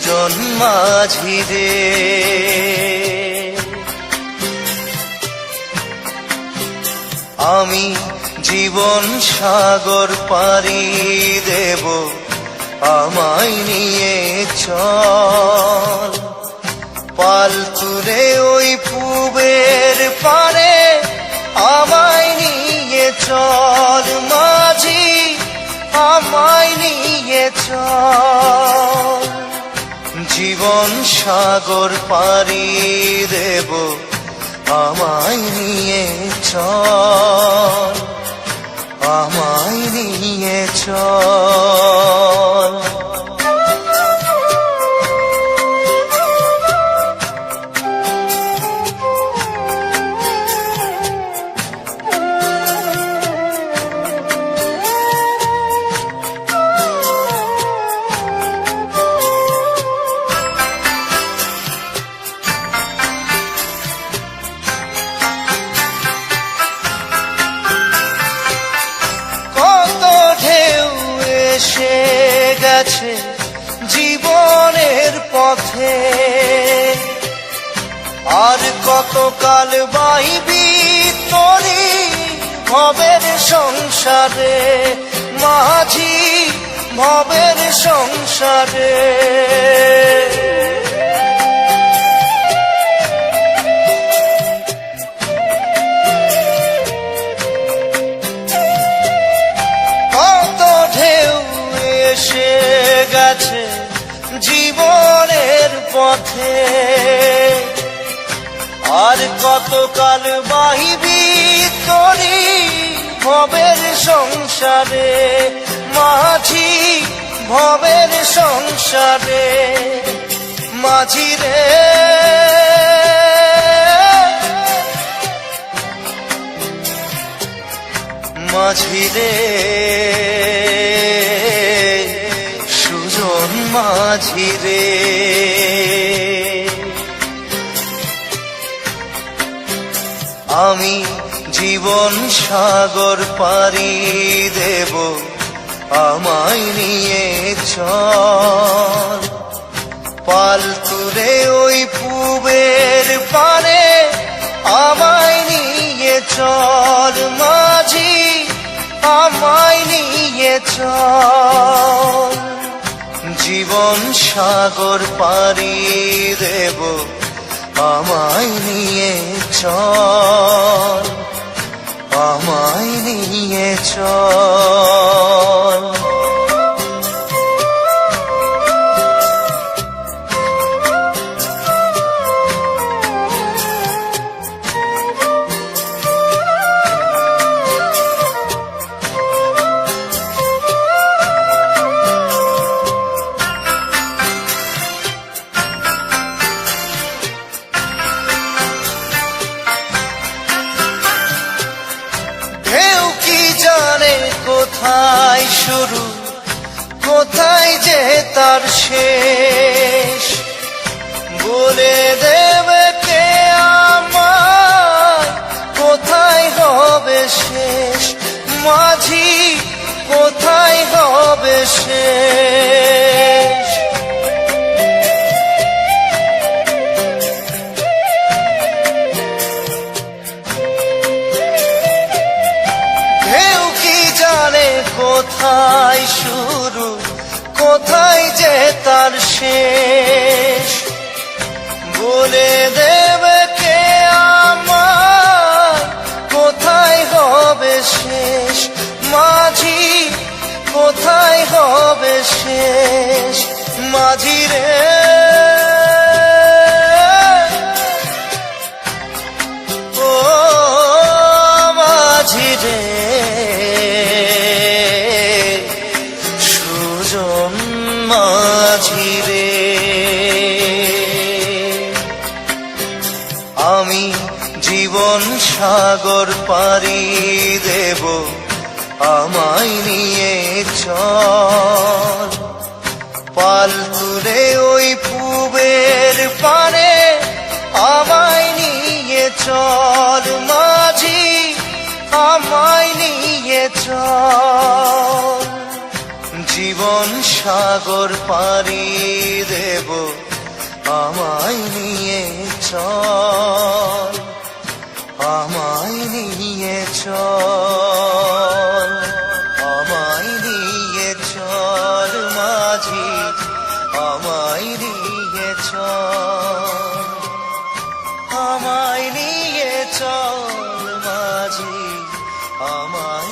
সুজন মাঝি রে। আমি জীবন সাগর পাড়ি দেব, আমায় নিয়ে চল। পাল তুলে ওই পূবের পারে আমায় নিয়ে চল মাঝি, আমায় নিয়ে চল। জীবন সাগর পাড়ি দেব, আমায় নিয়ে চল, আমায় নিয়ে চল। এসে গেছে জীবনের পথে, আর কতকাল বাইবি তোরি ভবের সংসারে মাঝি, ভবের সংসারে। এসে গেছে জীবনের পথে, আর কতকাল বাহিবি তোরি ভবের সংসারে মাঝি, ভবের সংসারে। মাঝি রে মাঝি রে, সুজন মাঝি রে। আমি জীবন সাগর পাড়ি দেব, আমায় নিয়ে চল। পাল তুলে ওই পূবের পারে আমায় নিয়ে চল মাঝি, আমায় নিয়ে চল। জীবন সাগর পাড়ি দেব, আমায় নিয়ে চল, আমায় নিয়ে চল। কোথায় শুরু, কোথায় যে তার শেষ, বলে দেবে কে আমায় কোথায় হবে শেষ মাঝি, কোথায় হবে শেষ। কোথায় শুরু, কোথায় যে তার শেষ, বলে দেবে কে আমায় কোথায় হবে শেষ মাঝি, কোথায় হবে শেষ। মাঝি রে ও মাঝি রে, মাঝি রে। আমি জীবন সাগর পাড়ি দেব, আমায় নিয়ে চল। পাল তুলে ওই পূবের পারে আমায় নিয়ে চল মাঝি, আমায় নিয়ে চল। জীবন সাগর পাড়ি দে দেব আমায় নিয়ে চল, আমায় নিয়ে চল, আমায় নিয়ে চল মাঝি, আমায় নিয়ে চল, আমায় নিয়ে চল মাঝি, আমায়